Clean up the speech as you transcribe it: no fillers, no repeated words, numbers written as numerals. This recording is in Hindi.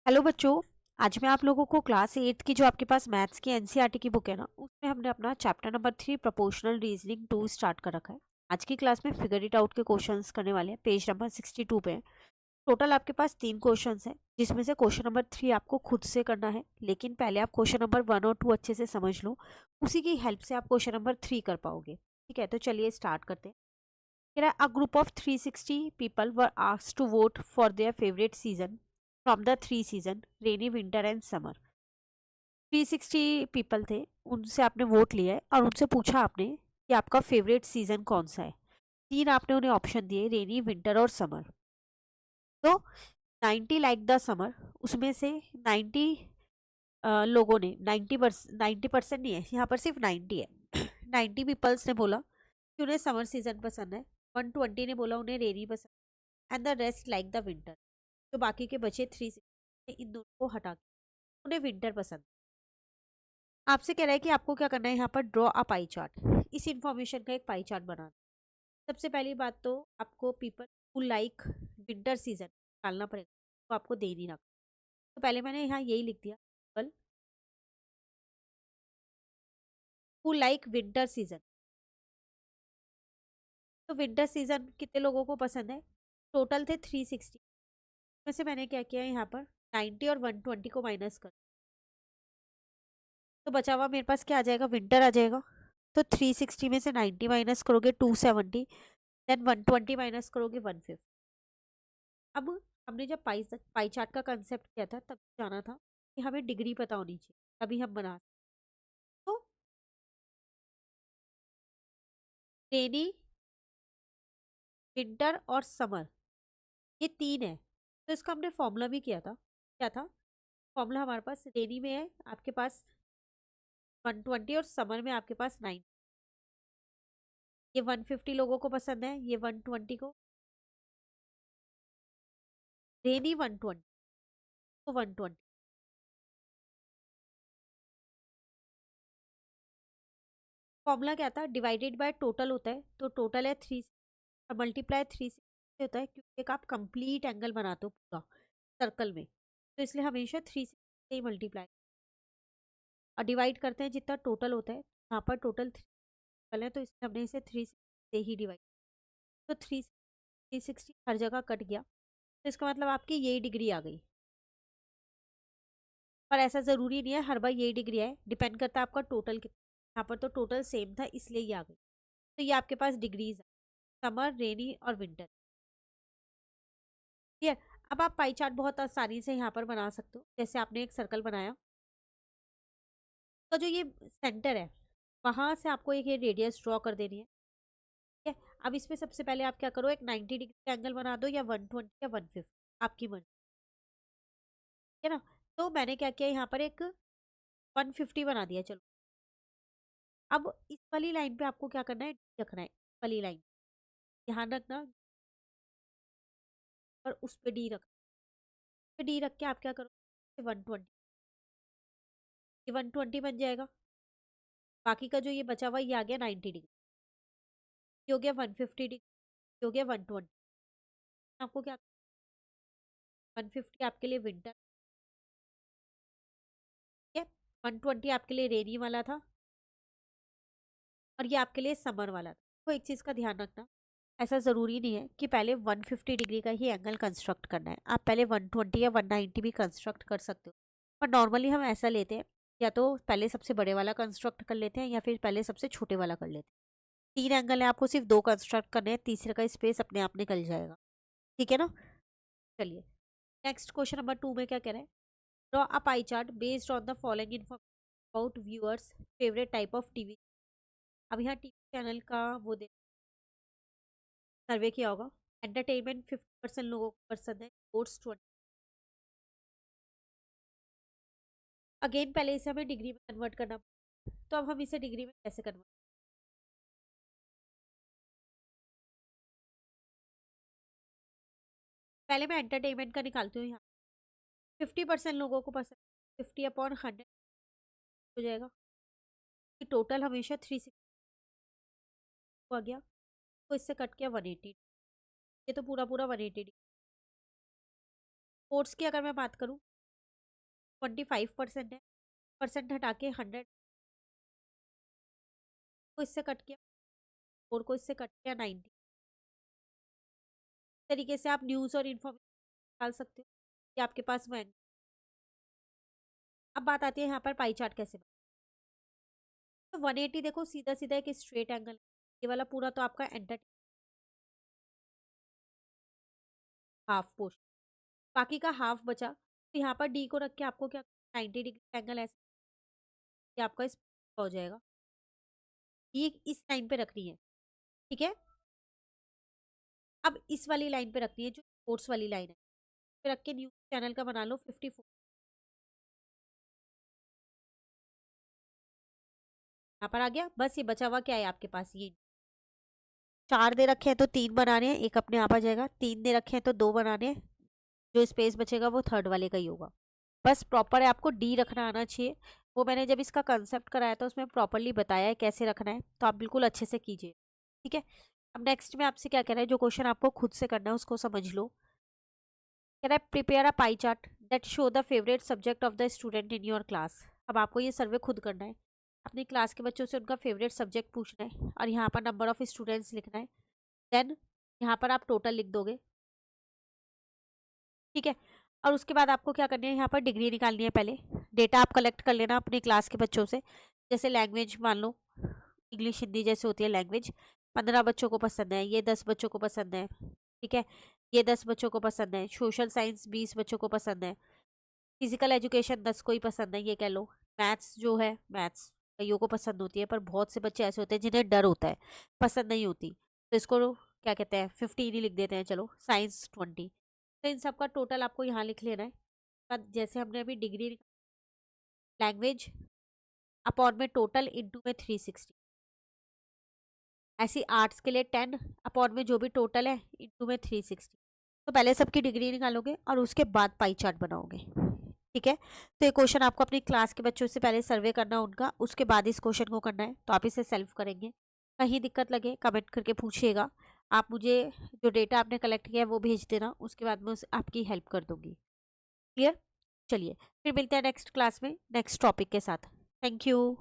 हेलो बच्चों। आज मैं आप लोगों को क्लास 8 की जो आपके पास मैथ्स की एनसीईआरटी की बुक है ना, उसमें हमने अपना chapter number 3 proportional reasoning 2 start कर रखा है। आज की क्लास में फिगर इट आउट के क्वेश्चंस करने वाले हैं। पेज नंबर 62 पे है। टोटल आपके पास 3 क्वेश्चंस हैं, जिसमें से क्वेश्चन नंबर 3 आपको खुद से करना है, लेकिन पहले आप क्वेश्चन नंबर 1 और 2 अच्छे से समझ लो। उसी की हेल्प से आप क्वेश्चन नंबर 3 कर पाओगे। ठीक है, तो चलिए स्टार्ट करते हैं। कह रहा है, a group of 360 people were asked to vote for their favourite season from the 3 season rainy winter and summer. 360 people थे, उनसे आपने वोट लिया है और उनसे पूछा आपने कि आपका फेवरेट सीजन कौन सा है। तीन आपने उन्हें ऑप्शन दिए, रेनी विंटर और समर। तो 90 लाइक द समर, उसमें से 90 लोगों ने 90% नहीं है, यहाँ पर सिर्फ 90 है। 90 पीपल्स ने बोला कि उन्हें समर सीजन पसंद है। 120 ने बोला उन्हें रेनी पसंद है and the rest like the winter. तो बाकी के बचे 360, इन दोनों को हटा के उन्हें विंटर पसंद। आपसे कह रहा है कि आपको क्या करना है, यहाँ पर ड्रॉ अ पाई चार्ट। इस इंफॉर्मेशन का एक पाई चार्ट बनाना। सबसे पहली बात तो आपको people who like winter season डालना पड़ेगा, तो आपको दे नहीं रखा। तो पहले मैंने यहाँ यही लिख दिया, people who like winter season. तो विंटर सीजन कितने लोगों को पसंद है? टोटल थे 360 में से मैंने क्या किया, यहाँ पर 90 और 120 को माइनस कर, तो बचा हुआ मेरे पास क्या आ जाएगा, विंटर आ जाएगा। तो 360 में से 90 माइनस करोगे 270, देन 120 माइनस करोगे 150। अब हमने जब पाई चार्ट का कंसेप्ट किया था, तब जाना था कि हमें डिग्री पता होनी चाहिए, तभी हम बना। तो रेनी, विंटर और समर, ये तीन है। तो इसका हमने फॉर्मूला भी किया था। क्या था फॉर्मूला? हमारे पास रेनी में है आपके पास 120 और समर में आपके पास 9। ये 150 लोगों को पसंद है, ये 120 को। रेनी 120 को 120। फॉर्मूला क्या था? डिवाइडेड बाय टोटल होता है, तो टोटल है 3 और मल्टीप्लाई 3 से होता है, क्योंकि एक आप कंप्लीट एंगल बनाते हो पूरा सर्कल में, तो इसलिए हमेशा 3 से ही मल्टीप्लाई और डिवाइड करते हैं जितना टोटल होता है। यहाँ पर टोटल 3 है, तो इसलिए हमने इसे 3 से ही डिवाइड। तो 360 हर जगह कट गया, तो इसका मतलब आपकी यही डिग्री आ गई। पर ऐसा ज़रूरी नहीं है हर बार यही डिग्री आए, डिपेंड करता है आपका टोटल कितना। यहाँ पर तो टोटल सेम था, इसलिए ये आ गई। तो ये आपके पास डिग्रीज है, समर, रेनी और विंटर। क्लियर? अब आप पाई चार्ट बहुत आसानी से यहाँ पर बना सकते हो। जैसे आपने एक सर्कल बनाया, तो जो ये सेंटर है, वहां से आपको एक ये रेडियस ड्रॉ कर देनी है। ठीक है, अब इसमें सबसे पहले आप क्या करो, एक 90 डिग्री का एंगल बना दो, या 120 या 150, आपकी मर्जी। है ना? तो मैंने क्या किया, यहाँ पर एक 150 बना दिया। चलो, अब इस वाली लाइन पे आपको क्या करना है, रखना है वाली लाइन, ध्यान रखना। और उस पे डी रख, पे डी रख के आप क्या करो, 120, ये 120 बन जाएगा। बाकी का जो ये बचा हुआ, ये आ गया 90 डिग्री, ये हो गया 150 डिग्री, ये हो गया 120। आपको क्या, 150 आपके लिए विंटर, ठीक है, 120 आपके लिए रेनी वाला था, और ये आपके लिए समर वाला था। तो एक चीज़ का ध्यान रखना, ऐसा ज़रूरी नहीं है कि पहले 150 डिग्री का ही एंगल कंस्ट्रक्ट करना है। आप पहले 120 या 190 भी कंस्ट्रक्ट कर सकते हो, पर नॉर्मली हम ऐसा लेते हैं, या तो पहले सबसे बड़े वाला कंस्ट्रक्ट कर लेते हैं, या फिर पहले सबसे छोटे वाला कर लेते हैं। तीन एंगल है, आपको सिर्फ दो कंस्ट्रक्ट करने हैं, तीसरे का स्पेस अपने आप निकल जाएगा। ठीक है ना? चलिए, नेक्स्ट क्वेश्चन नंबर 2 में क्या कह रहे हैं, draw a pie chart based on the following information about viewers favourite type of TV. अब यहाँ टीवी चैनल का वो दे सर्वे किया होगा। एंटरटेनमेंट 50% लोगों को पसंद है, स्पोर्ट्स 20। अगेन पहले इसे हमें डिग्री में कन्वर्ट करना, तो अब हम इसे डिग्री में कैसे कन्वर्ट, पहले मैं एंटरटेनमेंट का निकालती हूँ। यहाँ 50% लोगों को पसंद, 50/100 हो जाएगा, कि टोटल हमेशा 360 आ गया, तो इससे कट किया 180। ये तो पूरा पूरा 180। स्पोर्ट्स की अगर मैं बात करूँ, 25% है, परसेंट हटा के 100 को इससे कट किया, 4 को इससे कट किया, 90। तरीके से आप न्यूज़ और इन्फॉर्मेशन डाल सकते हो कि आपके पास वो है। अब बात आती है यहाँ पर पाई चार्ट कैसे तो 180 देखो सीधा सीधा एक स्ट्रेट एंगल, ये वाला पूरा तो आपका एंटर हाफ पोर्शन, बाकी का हाफ बचा, तो यहाँ पर डी को रख के आपको क्या 90 डिग्री एंगल ऐसे कि आपका इस हो जाएगा, ये इस लाइन पे रखनी है, ठीक है। अब इस वाली लाइन पे रखनी है जो स्पोर्ट्स वाली लाइन है, पे रख के न्यूज चैनल का बना लो 54, यहाँ पर आ गया। बस ये बचा हुआ क्या है आपके पास, ये 4 दे रखे हैं तो 3 बनाने हैं, एक अपने आप आ जाएगा, 3 दे रखे हैं तो 2 बनाने हैं, जो स्पेस बचेगा वो थर्ड वाले का ही होगा। बस प्रॉपर है, आपको डी रखना आना चाहिए, वो मैंने जब इसका कंसेप्ट कराया था उसमें प्रॉपरली बताया है कैसे रखना है, तो आप बिल्कुल अच्छे से कीजिए, ठीक है। अब नेक्स्ट में आपसे क्या कह रहा है, जो क्वेश्चन आपको खुद से करना है उसको समझ लो। कह रहा है prepare a pie chart that show the favourite subject of the student in your class. अब आपको ये सर्वे खुद करना है, अपनी क्लास के बच्चों से उनका फेवरेट सब्जेक्ट पूछना है और यहाँ पर नंबर ऑफ स्टूडेंट्स लिखना है, देन यहाँ पर आप टोटल लिख दोगे, ठीक है। और उसके बाद आपको क्या करनी है, यहाँ पर डिग्री निकालनी है। पहले डेटा आप कलेक्ट कर लेना अपनी क्लास के बच्चों से, जैसे लैंग्वेज मान लो इंग्लिश हिंदी जैसे होती है लैंग्वेज, 15 बच्चों को पसंद है, ये 10 बच्चों को पसंद है, ठीक है, ये 10 बच्चों को पसंद है, सोशल साइंस 20 बच्चों को पसंद है, फिजिकल एजुकेशन 10 को ही पसंद है, ये कह लो। मैथ्स जो है, मैथ्स कईयों को पसंद होती है, पर बहुत से बच्चे ऐसे होते हैं जिन्हें डर होता है, पसंद नहीं होती, तो इसको क्या कहते हैं 15 ही लिख देते हैं, चलो साइंस 20। तो इन सब का टोटल आपको यहाँ लिख लेना है। बाद जैसे हमने अभी डिग्री लैंग्वेज अपॉन में टोटल इंटू में 360, ऐसी आर्ट्स के लिए 10 अपॉन में जो भी टोटल है इंटू में 360। तो पहले सबकी डिग्री निकालोगे और उसके बाद पाई चार्ट बनाओगे, ठीक है। तो ये क्वेश्चन आपको अपनी क्लास के बच्चों से पहले सर्वे करना उनका, उसके बाद इस क्वेश्चन को करना है, तो आप इसे सेल्फ करेंगे। कहीं दिक्कत लगे कमेंट करके पूछिएगा, आप मुझे जो डेटा आपने कलेक्ट किया है वो भेज देना, उसके बाद मैं आपकी हेल्प कर दूंगी। क्लियर, चलिए फिर मिलते हैं नेक्स्ट क्लास में नेक्स्ट टॉपिक के साथ। Thank you.